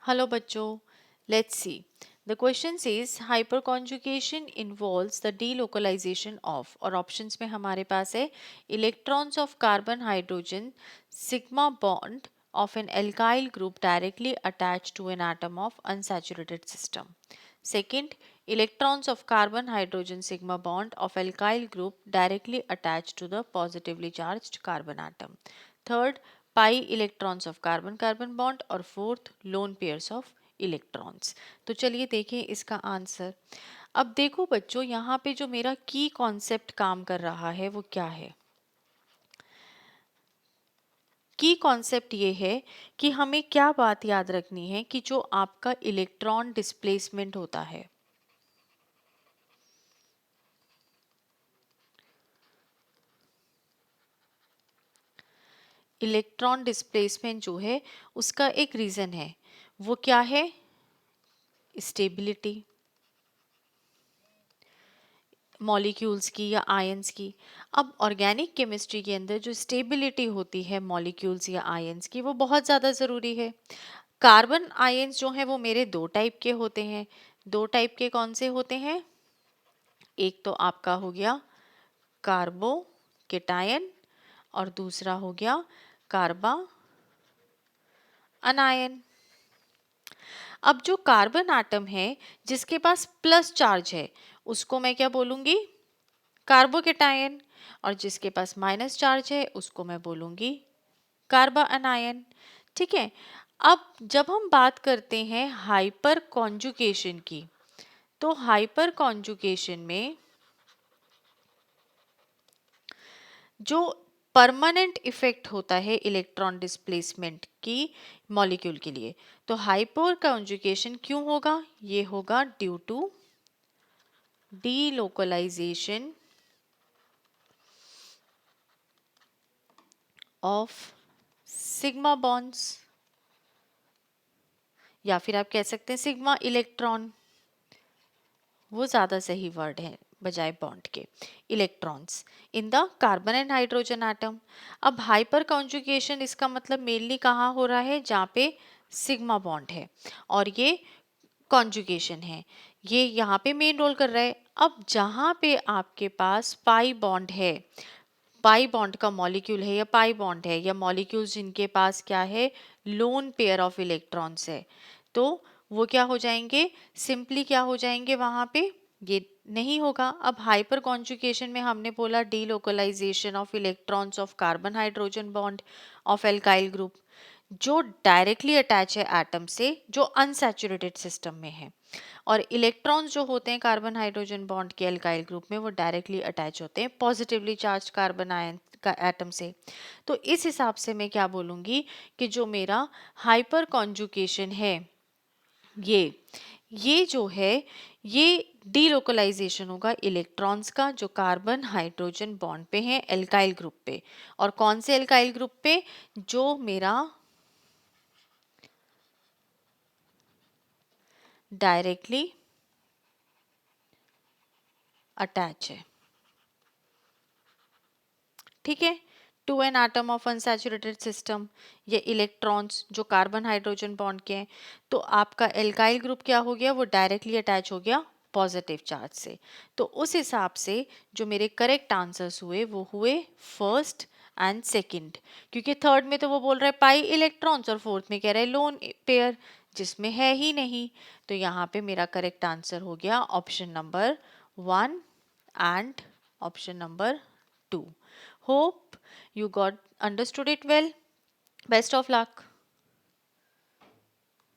Hello बच्चों, let's see. The question says hyperconjugation involves the delocalization of और options में हमारे पास है electrons of carbon hydrogen sigma bond of an alkyl group directly attached to an atom of unsaturated system. Second, electrons of carbon hydrogen sigma bond of alkyl group directly attached to the positively charged carbon atom. Third, pi electrons of carbon carbon bond और fourth lone pairs of electrons. तो चलिए देखें इसका answer. अब देखो बच्चों, यहाँ पे जो मेरा की कॉन्सेप्ट काम कर रहा है वो क्या है. की कॉन्सेप्ट ये है कि हमें क्या बात याद रखनी है कि जो आपका इलेक्ट्रॉन डिस्प्लेसमेंट होता है, इलेक्ट्रॉन डिस्प्लेसमेंट जो है उसका एक रीज़न है. वो क्या है? स्टेबिलिटी मॉलिक्यूल्स की या आयंस की. अब ऑर्गेनिक केमिस्ट्री के अंदर जो स्टेबिलिटी होती है मॉलिक्यूल्स या आयंस की, वो बहुत ज़्यादा ज़रूरी है. कार्बन आयंस जो हैं वो मेरे दो टाइप के होते हैं. दो टाइप के कौन से होते हैं? एक तो आपका हो गया कार्बो केटायन और दूसरा हो गया कार्बा अनायन. अब जो कार्बन आटम है जिसके पास प्लस चार्ज है उसको मैं क्या बोलूंगी? कार्बोकेटायन. और जिसके पास माइनस चार्ज है उसको मैं बोलूंगी कार्बा अनायन. ठीक है. अब जब हम बात करते हैं हाइपर कॉन्जुगेशन की, तो हाइपर कॉन्जुगेशन में जो परमानेंट इफेक्ट होता है इलेक्ट्रॉन डिस्प्लेसमेंट की मॉलिक्यूल के लिए, तो हाइपर कॉन्जुगेशन क्यों होगा? ये होगा due to delocalisation of sigma bonds, या फिर आप कह सकते हैं सिग्मा इलेक्ट्रॉन. वो ज़्यादा सही वर्ड है बजाय बॉन्ड के. Electrons in the carbon and hydrogen atom. अब हाइपर कॉन्जुगेशन इसका मतलब मेनली कहाँ हो रहा है? जहाँ पे सिग्मा बॉन्ड है और ये कॉन्जुगेशन है, ये यहाँ पे मेन रोल कर रहा है. अब जहाँ पे आपके पास पाई बॉन्ड है, पाई बॉन्ड का मॉलिक्यूल है या पाई बॉन्ड है या मॉलिक्यूल्स जिनके पास क्या है? लोन पेयर ऑफ इलेक्ट्रॉन्स है, तो वो क्या हो जाएंगे? सिंपली क्या हो जाएंगे वहां पे? ये नहीं होगा. अब हाइपर कॉन्जुगेशन में हमने बोला delocalisation of electrons of carbon hydrogen bond of alkyl group जो डायरेक्टली अटैच है एटम से जो अनसैचुरेटेड सिस्टम में है, और इलेक्ट्रॉन्स जो होते हैं कार्बन हाइड्रोजन बॉन्ड के एल्काइल ग्रुप में वो डायरेक्टली अटैच होते हैं पॉजिटिवली चार्ज कार्बन आयन का एटम से. तो इस हिसाब से मैं क्या बोलूँगी कि जो मेरा हाइपर कॉन्जुगेशन है ये जो है ये डीलोकलाइजेशन होगा इलेक्ट्रॉन्स का जो कार्बन हाइड्रोजन बॉन्ड पे हैं एल्काइल ग्रुप पे. और कौन से एल्काइल ग्रुप पे? जो मेरा डायरेक्टली अटैच है. ठीक है. To an atom of unsaturated system, ये इलेक्ट्रॉन्स जो कार्बन हाइड्रोजन बॉन्ड के हैं, तो आपका एल्काइल ग्रुप क्या हो गया? वो डायरेक्टली अटैच हो गया पॉजिटिव चार्ज से. तो उस हिसाब से जो मेरे करेक्ट आंसर्स हुए वो हुए फर्स्ट एंड सेकंड, क्योंकि थर्ड में तो वो बोल रहा है पाई इलेक्ट्रॉन्स और फोर्थ में कह रहा है लोन पेयर, जिसमें है ही नहीं. तो यहाँ पे मेरा करेक्ट आंसर हो गया option number 1 and option number 2. Hope you got understood it well. Best of luck.